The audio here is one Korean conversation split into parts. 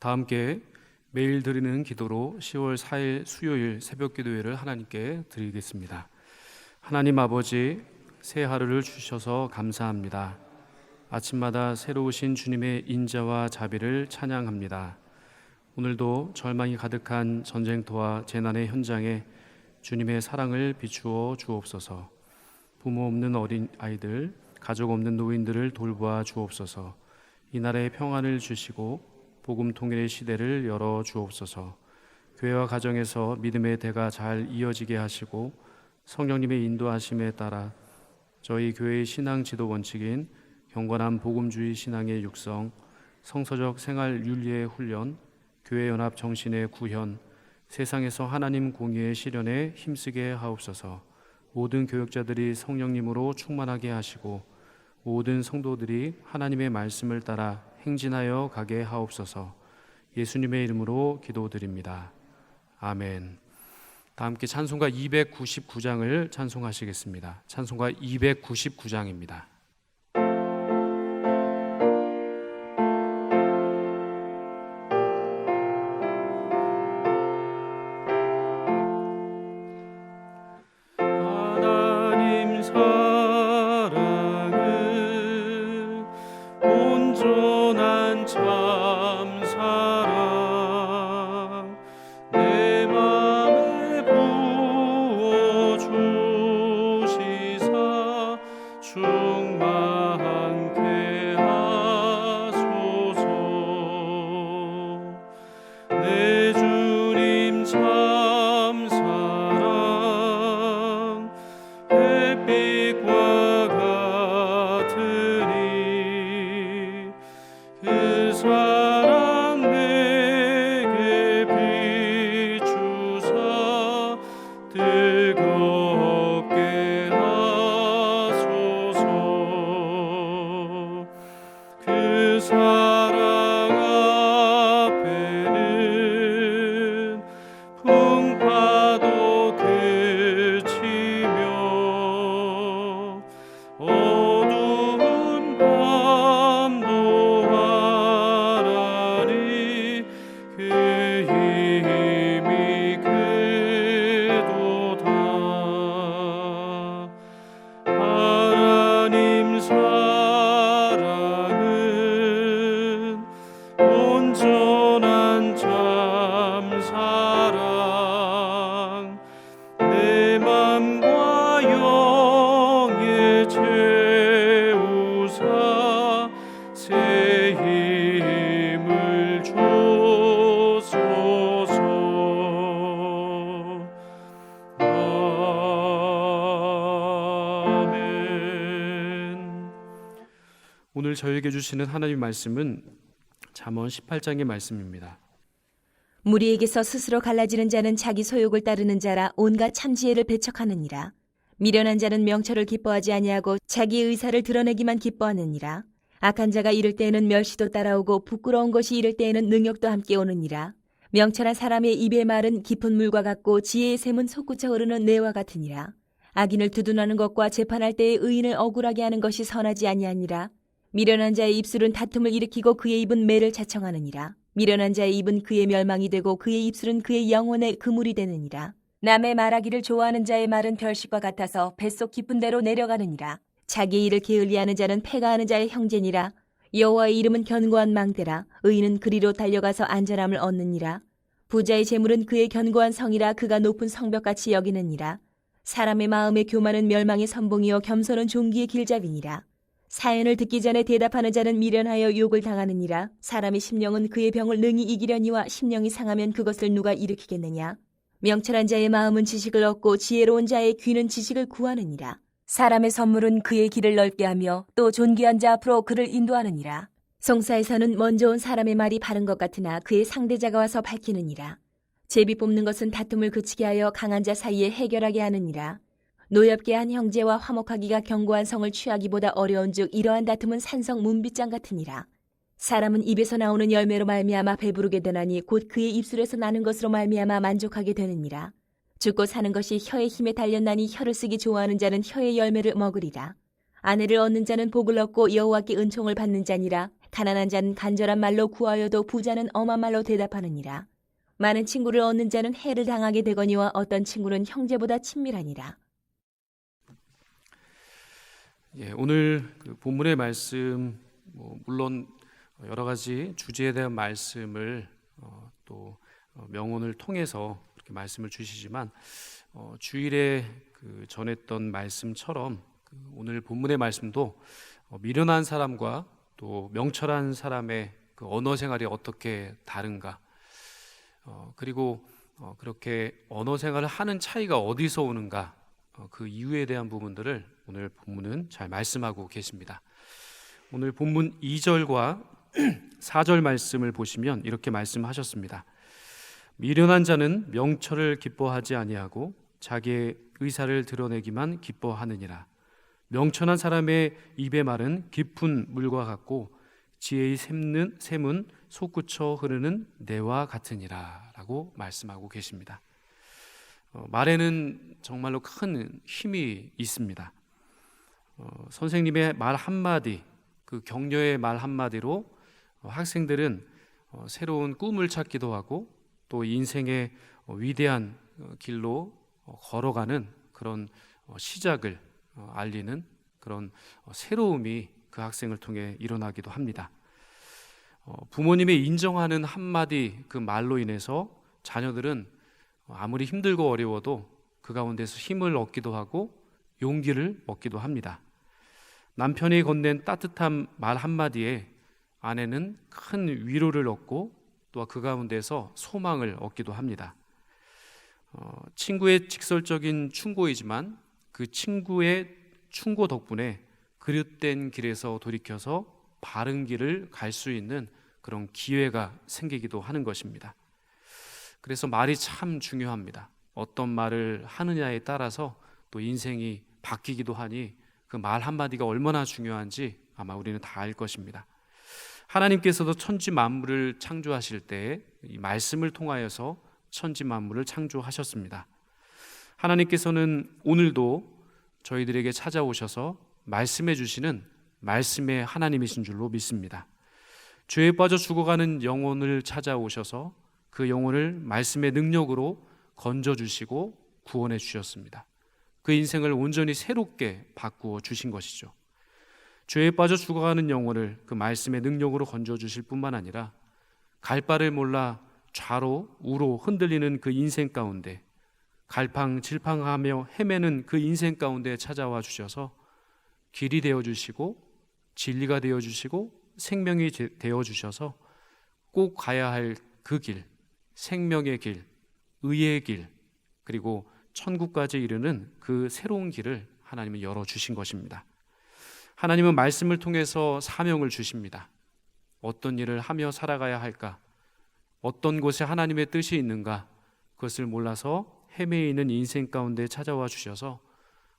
다 함께 매일 드리는 기도로 10월 4일 수요일 새벽 기도회를 하나님께 드리겠습니다. 하나님 아버지, 새 하루를 주셔서 감사합니다. 아침마다 새로우신 주님의 인자와 자비를 찬양합니다. 오늘도 절망이 가득한 전쟁터와 재난의 현장에 주님의 사랑을 비추어 주옵소서. 부모 없는 어린 아이들, 가족 없는 노인들을 돌보아 주옵소서. 이 나라에 평안을 주시고 복음 통일의 시대를 열어 주옵소서. 교회와 가정에서 믿음의 대가 잘 이어지게 하시고 성령님의 인도하심에 따라 저희 교회의 신앙 지도 원칙인 경건한 복음주의 신앙의 육성, 성서적 생활 윤리의 훈련, 교회 연합 정신의 구현, 세상에서 하나님 공의의 실현에 힘쓰게 하옵소서. 모든 교역자들이 성령님으로 충만하게 하시고 모든 성도들이 하나님의 말씀을 따라 행진하여 가게 하옵소서. 예수님의 이름으로 기도드립니다. 아멘. 다 함께 찬송가 299장을 찬송하시겠습니다. 찬송가 299장입니다. 오늘 저에게 주시는 하나님의 말씀은 잠언 18장의 말씀입니다. 무리에게서 스스로 갈라지는 자는 자기 소욕을 따르는 자라 온갖 참지혜를 배척하느니라. 미련한 자는 명철을 기뻐하지 아니하고 자기 의사를 드러내기만 기뻐하느니라. 악한 자가 이를 때에는 멸시도 따라오고 부끄러운 것이 이를 때에는 능욕도 함께 오느니라. 명철한 사람의 입의 말은 깊은 물과 같고 지혜의 샘은 솟구쳐 흐르는 뇌와 같으니라. 악인을 두둔하는 것과 재판할 때에 의인을 억울하게 하는 것이 선하지 아니하니라. 미련한 자의 입술은 다툼을 일으키고 그의 입은 매를 자청하느니라. 미련한 자의 입은 그의 멸망이 되고 그의 입술은 그의 영혼의 그물이 되느니라. 남의 말하기를 좋아하는 자의 말은 별식과 같아서 뱃속 깊은 데로 내려가느니라. 자기 일을 게을리하는 자는 패가하는 자의 형제니라. 여호와의 이름은 견고한 망대라. 의인은 그리로 달려가서 안전함을 얻느니라. 부자의 재물은 그의 견고한 성이라. 그가 높은 성벽같이 여기느니라. 사람의 마음의 교만은 멸망의 선봉이요 겸손은 종기의 길잡이니라. 사연을 듣기 전에 대답하는 자는 미련하여 욕을 당하느니라. 사람의 심령은 그의 병을 능히 이기려니와 심령이 상하면 그것을 누가 일으키겠느냐. 명철한 자의 마음은 지식을 얻고 지혜로운 자의 귀는 지식을 구하느니라. 사람의 선물은 그의 길을 넓게 하며 또 존귀한 자 앞으로 그를 인도하느니라. 송사에서는 먼저 온 사람의 말이 바른 것 같으나 그의 상대자가 와서 밝히느니라. 제비 뽑는 것은 다툼을 그치게 하여 강한 자 사이에 해결하게 하느니라. 노엽게 한 형제와 화목하기가 견고한 성을 취하기보다 어려운즉 이러한 다툼은 산성 문빗장 같으니라. 사람은 입에서 나오는 열매로 말미암아 배부르게 되나니 곧 그의 입술에서 나는 것으로 말미암아 만족하게 되느니라. 죽고 사는 것이 혀의 힘에 달렸나니 혀를 쓰기 좋아하는 자는 혀의 열매를 먹으리라. 아내를 얻는 자는 복을 얻고 여호와께 은총을 받는 자니라. 가난한 자는 간절한 말로 구하여도 부자는 엄한 말로 대답하느니라. 많은 친구를 얻는 자는 해를 당하게 되거니와 어떤 친구는 형제보다 친밀하니라. 오늘 그 본문의 말씀, 물론 여러 가지 주제에 대한 말씀을 또 명언을 통해서 그렇게 말씀을 주시지만 주일에 그 전했던 말씀처럼 오늘 본문의 말씀도 미련한 사람과 또 명철한 사람의 그 언어 생활이 어떻게 다른가, 그리고 그렇게 언어 생활을 하는 차이가 어디서 오는가, 그 이유에 대한 부분들을 오늘 본문은 잘 말씀하고 계십니다. 오늘 본문 2절과 4절 말씀을 보시면 이렇게 말씀하셨습니다. 미련한 자는 명철을 기뻐하지 아니하고 자기의 의사를 드러내기만 기뻐하느니라. 명철한 사람의 입의 말은 깊은 물과 같고 지혜의 샘은 솟구쳐 흐르는 내와 같으니라 라고 말씀하고 계십니다. 말에는 정말로 큰 힘이 있습니다. 선생님의 말 한마디, 그 격려의 말 한마디로 학생들은 새로운 꿈을 찾기도 하고 또 인생의 위대한 길로 걸어가는 그런 시작을 알리는 그런 새로움이 그 학생을 통해 일어나기도 합니다. 부모님의 인정하는 한마디 그 말로 인해서 자녀들은 아무리 힘들고 어려워도 그 가운데서 힘을 얻기도 하고 용기를 얻기도 합니다. 남편이 건넨 따뜻한 말 한마디에 아내는 큰 위로를 얻고 또 그 가운데서 소망을 얻기도 합니다. 친구의 직설적인 충고이지만 그 친구의 충고 덕분에 그릇된 길에서 돌이켜서 바른 길을 갈 수 있는 그런 기회가 생기기도 하는 것입니다. 그래서 말이 참 중요합니다. 어떤 말을 하느냐에 따라서 또 인생이 바뀌기도 하니 그 말 한마디가 얼마나 중요한지 아마 우리는 다 알 것입니다. 하나님께서도 천지 만물을 창조하실 때 이 말씀을 통하여서 천지 만물을 창조하셨습니다. 하나님께서는 오늘도 저희들에게 찾아오셔서 말씀해 주시는 말씀의 하나님이신 줄로 믿습니다. 죄에 빠져 죽어가는 영혼을 찾아오셔서 그 영혼을 말씀의 능력으로 건져주시고 구원해 주셨습니다. 그 인생을 온전히 새롭게 바꾸어 주신 것이죠. 죄에 빠져 죽어가는 영혼을 그 말씀의 능력으로 건져주실 뿐만 아니라 갈 바를 몰라 좌로 우로 흔들리는 그 인생 가운데 갈팡질팡하며 헤매는 그 인생 가운데 찾아와 주셔서 길이 되어주시고 진리가 되어주시고 생명이 되어주셔서 꼭 가야 할 그 길, 생명의 길, 의의 길, 그리고 천국까지 이르는 그 새로운 길을 하나님은 열어주신 것입니다. 하나님은 말씀을 통해서 사명을 주십니다. 어떤 일을 하며 살아가야 할까? 어떤 곳에 하나님의 뜻이 있는가? 그것을 몰라서 헤매이는 인생 가운데 찾아와 주셔서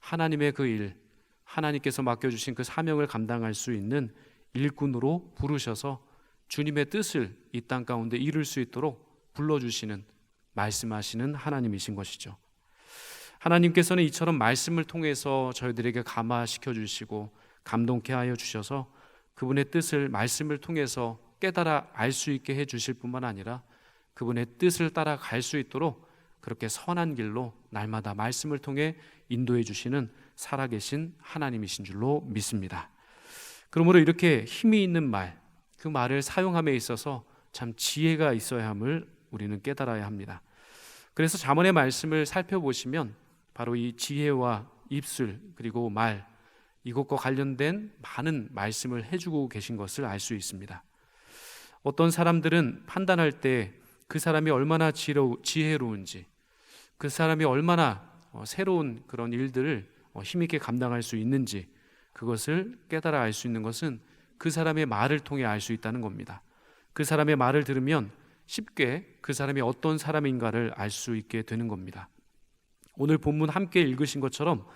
하나님의 그 일, 하나님께서 맡겨주신 그 사명을 감당할 수 있는 일꾼으로 부르셔서 주님의 뜻을 이 땅 가운데 이룰 수 있도록 불러주시는, 말씀하시는 하나님이신 것이죠. 하나님께서는 이처럼 말씀을 통해서 저희들에게 감화시켜 주시고 감동케 하여 주셔서 그분의 뜻을 말씀을 통해서 깨달아 알 수 있게 해 주실 뿐만 아니라 그분의 뜻을 따라갈 수 있도록 그렇게 선한 길로 날마다 말씀을 통해 인도해 주시는 살아계신 하나님이신 줄로 믿습니다. 그러므로 이렇게 힘이 있는 말, 그 말을 사용함에 있어서 참 지혜가 있어야 함을 우리는 깨달아야 합니다. 그래서 잠언의 말씀을 살펴보시면 바로 이 지혜와 입술 그리고 말, 이것과 관련된 많은 말씀을 해주고 계신 것을 알 수 있습니다. 어떤 사람들은 판단할 때 그 사람이 얼마나 지혜로운지, 그 사람이 얼마나 새로운 그런 일들을 힘있게 감당할 수 있는지, 그것을 깨달아 알 수 있는 것은 그 사람의 말을 통해 알 수 있다는 겁니다. 그 사람의 말을 들으면 쉽게 그 사람이 어떤 사람인가를 알 수 있게 되는 겁니다. 오늘 본문 함께 읽으신 것처럼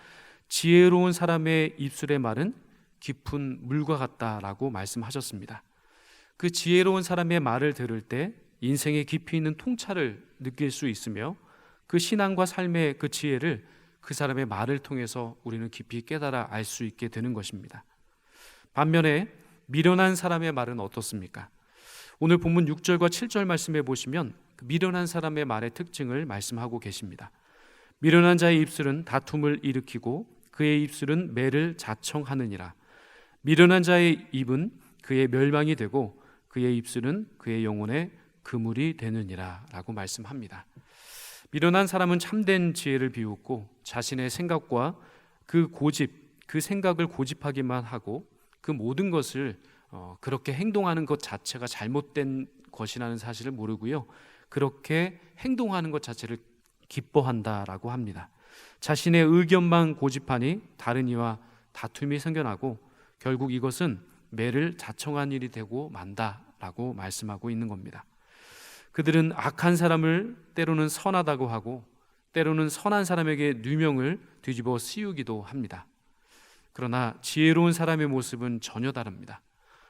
지혜로운 사람의 입술의 말은 깊은 물과 같다라고 말씀하셨습니다. 그 지혜로운 사람의 말을 들을 때 인생의 깊이 있는 통찰을 느낄 수 있으며 그 신앙과 삶의 그 지혜를 그 사람의 말을 통해서 우리는 깊이 깨달아 알 수 있게 되는 것입니다. 반면에 미련한 사람의 말은 어떻습니까? 오늘 본문 6절과 7절 말씀에 보시면 그 미련한 사람의 말의 특징을 말씀하고 계십니다. 미련한 자의 입술은 다툼을 일으키고 그의 입술은 매를 자청하느니라. 미련한 자의 입은 그의 멸망이 되고 그의 입술은 그의 영혼의 그물이 되느니라 라고 말씀합니다. 미련한 사람은 참된 지혜를 비웃고 자신의 생각과 그 생각을 고집하기만 하고 그 모든 것을 그렇게 행동하는 것 자체가 잘못된 것이라는 사실을 모르고요, 그렇게 행동하는 것 자체를 기뻐한다라고 합니다. 자신의 의견만 고집하니 다른 이와 다툼이 생겨나고 결국 이것은 매를 자청한 일이 되고 만다라고 말씀하고 있는 겁니다. 그들은 악한 사람을 때로는 선하다고 하고 때로는 선한 사람에게 누명을 뒤집어 씌우기도 합니다. 그러나 지혜로운 사람의 모습은 전혀 다릅니다.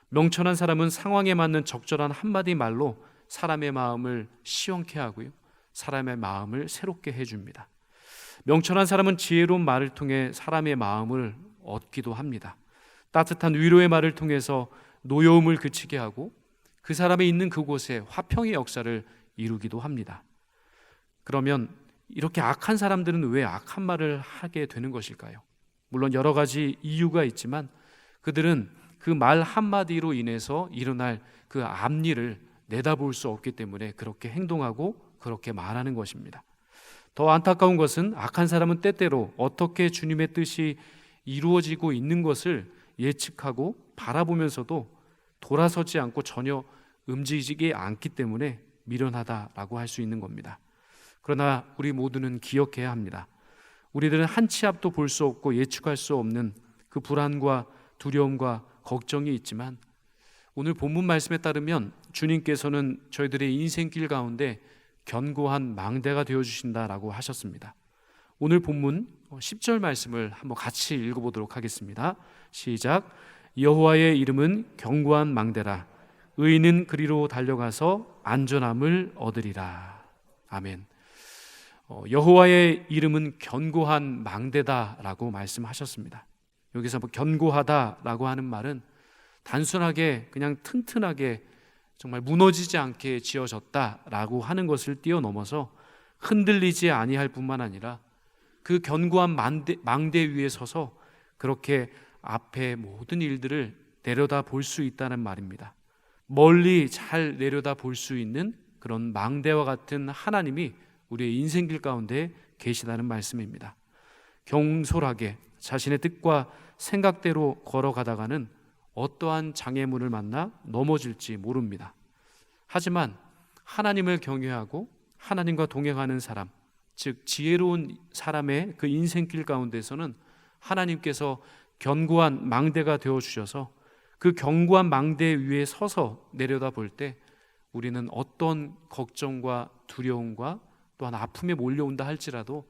명철한 사람은 상황에 맞는 적절한 한마디 말로 사람의 마음을 시원케 하고요, 사람의 마음을 새롭게 해줍니다. 명철한 사람은 지혜로운 말을 통해 사람의 마음을 얻기도 합니다. 따뜻한 위로의 말을 통해서 노여움을 그치게 하고 그 사람이 있는 그곳에 화평의 역사를 이루기도 합니다. 그러면 이렇게 악한 사람들은 왜 악한 말을 하게 되는 것일까요? 물론 여러 가지 이유가 있지만 그들은 그 말 한마디로 인해서 일어날 그 앞일을 내다볼 수 없기 때문에 그렇게 행동하고 그렇게 말하는 것입니다. 더 안타까운 것은 악한 사람은 때때로 어떻게 주님의 뜻이 이루어지고 있는 것을 예측하고 바라보면서도 돌아서지 않고 전혀 움직이지 않기 때문에 미련하다라고 할 수 있는 겁니다. 그러나 우리 모두는 기억해야 합니다. 우리들은 한 치 앞도 볼 수 없고 예측할 수 없는 그 불안과 두려움과 걱정이 있지만 오늘 본문 말씀에 따르면 주님께서는 저희들의 인생길 가운데 견고한 망대가 되어주신다라고 하셨습니다. 오늘 본문 10절 말씀을 한번 같이 읽어보도록 하겠습니다. 시작. 여호와의 이름은 견고한 망대라. 의인은 그리로 달려가서 안전함을 얻으리라. 아멘. 여호와의 이름은 견고한 망대다라고 말씀하셨습니다. 여기서 견고하다라고 하는 말은 단순하게 그냥 튼튼하게 정말 무너지지 않게 지어졌다라고 하는 것을 뛰어넘어서 흔들리지 아니할 뿐만 아니라 그 견고한 망대 위에 서서 그렇게 앞에 모든 일들을 내려다 볼 수 있다는 말입니다. 멀리 잘 내려다 볼 수 있는 그런 망대와 같은 하나님이 우리의 인생길 가운데 계시다는 말씀입니다. 경솔하게 자신의 뜻과 생각대로 걸어가다가는 어떠한 장애물을 만나 넘어질지 모릅니다. 하지만 하나님을 경외하고 하나님과 동행하는 사람, 즉 지혜로운 사람의 그 인생길 가운데서는 하나님께서 견고한 망대가 되어주셔서 그 견고한 망대 위에 서서 내려다 볼 때 우리는 어떤 걱정과 두려움과 또한 아픔에 몰려온다 할지라도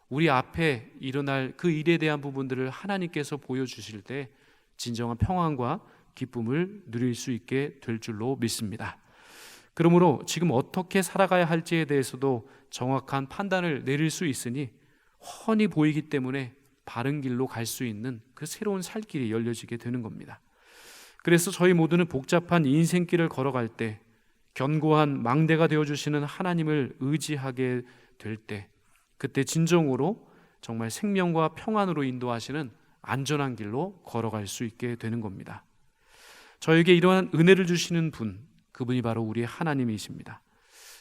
우리 앞에 일어날 그 일에 대한 부분들을 하나님께서 보여주실 때 진정한 평안과 기쁨을 누릴 수 있게 될 줄로 믿습니다. 그러므로 지금 어떻게 살아가야 할지에 대해서도 정확한 판단을 내릴 수 있으니 훤히 보이기 때문에 바른 길로 갈 수 있는 그 새로운 살 길이 열려지게 되는 겁니다. 그래서 저희 모두는 복잡한 인생길을 걸어갈 때 견고한 망대가 되어주시는 하나님을 의지하게 될 때 그때 진정으로 정말 생명과 평안으로 인도하시는 안전한 길로 걸어갈 수 있게 되는 겁니다. 저에게 이러한 은혜를 주시는 분, 그분이 바로 우리의 하나님이십니다.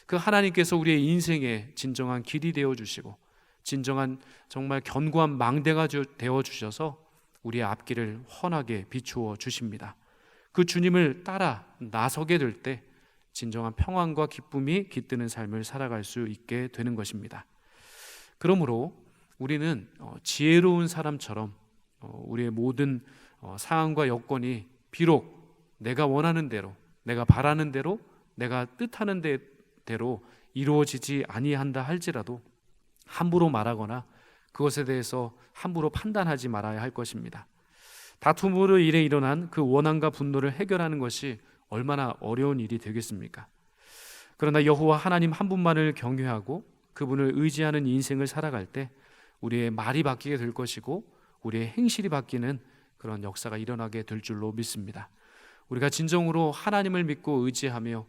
그 하나님께서 우리의 인생에 진정한 길이 되어주시고 진정한 정말 견고한 망대가 되어주셔서 우리의 앞길을 훤하게 비추어 주십니다. 그 주님을 따라 나서게 될 때 진정한 평안과 기쁨이 깃드는 삶을 살아갈 수 있게 되는 것입니다. 그러므로 우리는 지혜로운 사람처럼 우리의 모든 상황과 여건이 비록 내가 원하는 대로, 내가 바라는 대로, 내가 뜻하는 대로 이루어지지 아니한다 할지라도 함부로 말하거나 그것에 대해서 함부로 판단하지 말아야 할 것입니다. 다툼으로 인해 일어난 그 원한과 분노를 해결하는 것이 얼마나 어려운 일이 되겠습니까? 그러나 여호와 하나님 한 분만을 경외하고 그분을 의지하는 인생을 살아갈 때 우리의 말이 바뀌게 될 것이고 우리의 행실이 바뀌는 그런 역사가 일어나게 될 줄로 믿습니다. 우리가 진정으로 하나님을 믿고 의지하며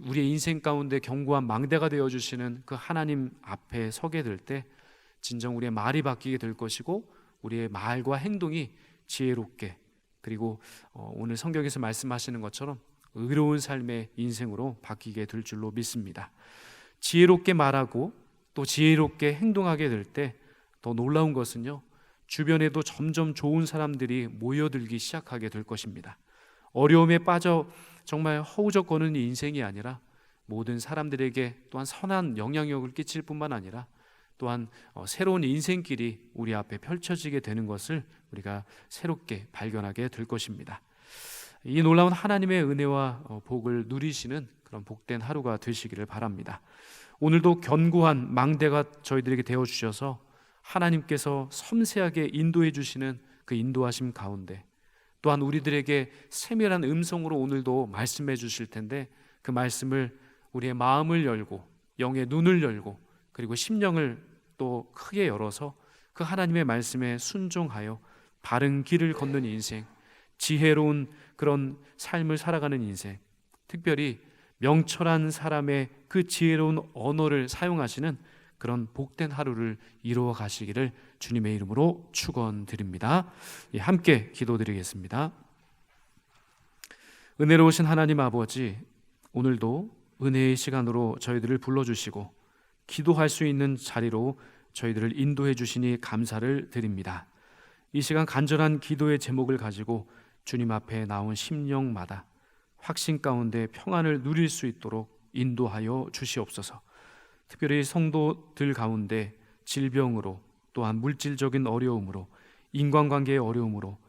우리의 인생 가운데 견고한 망대가 되어주시는 그 하나님 앞에 서게 될 때 진정 우리의 말이 바뀌게 될 것이고 우리의 말과 행동이 지혜롭게, 그리고 오늘 성경에서 말씀하시는 것처럼 의로운 삶의 인생으로 바뀌게 될 줄로 믿습니다. 지혜롭게 말하고 또 지혜롭게 행동하게 될 때 더 놀라운 것은요, 주변에도 점점 좋은 사람들이 모여들기 시작하게 될 것입니다. 어려움에 빠져 정말 허우적거리는 인생이 아니라 모든 사람들에게 또한 선한 영향력을 끼칠 뿐만 아니라 또한 새로운 인생길이 우리 앞에 펼쳐지게 되는 것을 우리가 새롭게 발견하게 될 것입니다. 이 놀라운 하나님의 은혜와 복을 누리시는 그런 복된 하루가 되시기를 바랍니다. 오늘도 견고한 망대가 저희들에게 되어주셔서 하나님께서 섬세하게 인도해 주시는 그 인도하심 가운데 또한 우리들에게 세밀한 음성으로 오늘도 말씀해 주실 텐데 그 말씀을 우리의 마음을 열고 영의 눈을 열고 그리고 심령을 또 크게 열어서 그 하나님의 말씀에 순종하여 바른 길을 걷는 인생, 지혜로운 그런 삶을 살아가는 인생, 특별히 명철한 사람의 그 지혜로운 언어를 사용하시는 그런 복된 하루를 이루어 가시기를 주님의 이름으로 축원드립니다. 함께 기도드리겠습니다. 은혜로우신 하나님 아버지, 오늘도 은혜의 시간으로 저희들을 불러주시고 기도할 수 있는 자리로 저희들을 인도해 주시니 감사를 드립니다. 이 시간 간절한 기도의 제목을 가지고 주님 앞에 나온 심령마다 확신 가운데 평안을 누릴 수 있도록 인도하여 주시옵소서. 특별히 성도들 가운데 질병으로 또한 물질적인 어려움으로 인간관계의 어려움으로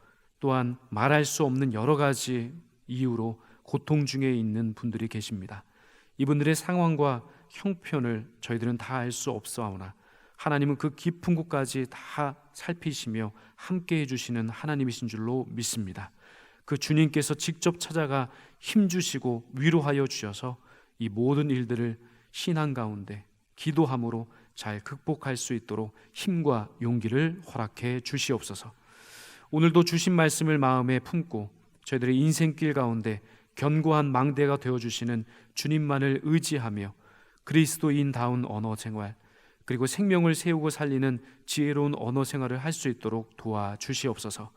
또한 말할 수 없는 여러 가지 이유로 고통 중에 있는 분들이 계십니다. 이분들의 상황과 형편을 저희들은 다 알 수 없사오나 하나님은 그 깊은 곳까지 다 살피시며 함께 해주시는 하나님이신 줄로 믿습니다. 그 주님께서 직접 찾아가 힘주시고 위로하여 주셔서 이 모든 일들을 신앙 가운데 기도함으로 잘 극복할 수 있도록 힘과 용기를 허락해 주시옵소서. 오늘도 주신 말씀을 마음에 품고 저희들의 인생길 가운데 견고한 망대가 되어주시는 주님만을 의지하며 그리스도인다운 언어 생활 그리고 생명을 세우고 살리는 지혜로운 언어 생활을 할 수 있도록 도와주시옵소서.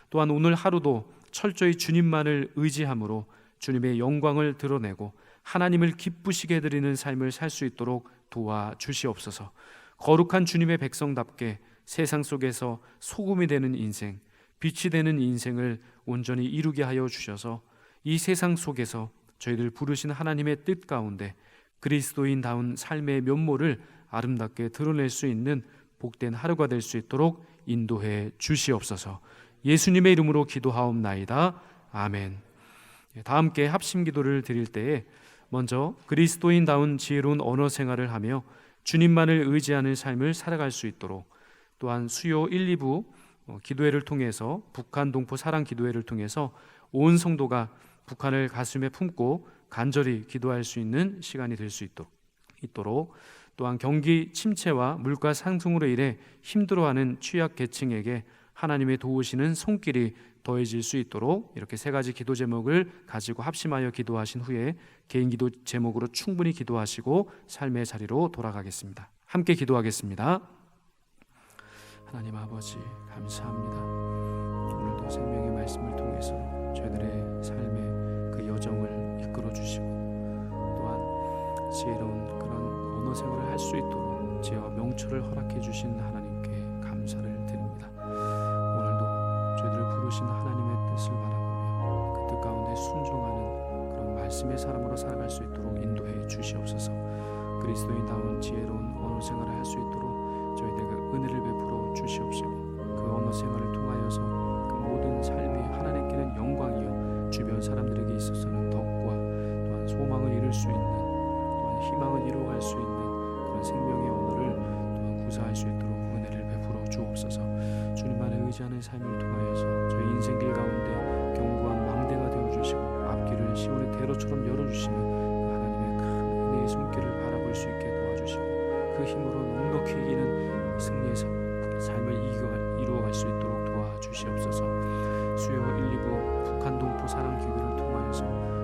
또한 오늘 하루도 철저히 주님만을 의지함으로 주님의 영광을 드러내고 하나님을 기쁘시게 해드리는 삶을 살 수 있도록 도와주시옵소서. 거룩한 주님의 백성답게 세상 속에서 소금이 되는 인생, 빛이 되는 인생을 온전히 이루게 하여 주셔서 이 세상 속에서 저희들 부르신 하나님의 뜻 가운데 그리스도인다운 삶의 면모를 아름답게 드러낼 수 있는 복된 하루가 될 수 있도록 인도해 주시옵소서. 예수님의 이름으로 기도하옵나이다. 아멘. 다 함께 합심 기도를 드릴 때에 먼저 그리스도인다운 지혜로운 언어 생활을 하며 주님만을 의지하는 삶을 살아갈 수 있도록, 또한 수요 1, 2부 기도회를 통해서 북한 동포 사랑 기도회를 통해서 온 성도가 북한을 가슴에 품고 간절히 기도할 수 있는 시간이 될 수 있도록, 또한 경기 침체와 물가 상승으로 인해 힘들어하는 취약 계층에게 하나님의 도우시는 손길이 더해질 수 있도록 이렇게 세 가지 기도 제목을 가지고 합심하여 기도하신 후에 개인 기도 제목으로 충분히 기도하시고 삶의 자리로 돌아가겠습니다. 함께 기도하겠습니다. 하나님 아버지, 감사합니다. 오늘도 생명의 말씀을 통해서 저희들의 삶의 그 여정을 이끌어 주시고 또한 지혜로운 그런 언어 생활을 할 수 있도록 지혜와 명철을 허락해 주신 하나님께 감사를 드립니다. 오늘도 저희들을 부르신 하나님의 뜻을 바라보며 그 뜻 가운데 순종하는 그런 말씀의 사람으로 살아갈 수 있도록 인도해 주시옵소서. 그리스도인다운 지혜로운 언어 생활을 할 수 있도록 저희들에게 은혜를 베풀어 주시옵시고 그 언어 생활을 통하여서 그 모든 삶이 하나님께는 영광이요 주변 사람들에게 있어서는 덕과 또한 소망을 이룰 수 있는, 또한 희망을 이루어갈 수 있는 그런 생명의 언어를 또한 구사할 수 있도록 은혜를 베풀어 주옵소서. 주님만을 의지하는 삶을 통하여서 저희 인생길 가운데 견고한 망대가 되어주시고 앞길을 시온의 대로처럼 열어주시는 그 하나님의 큰 은혜의 손길을 바라볼 수 있게 도와주시고 그 힘으로 넉넉히 이기는 승리의 삶을 이루어갈 수 있도록 도와주시옵소서. 수요 1, 2부 북한 동포 사랑 기도를 통하여 하면서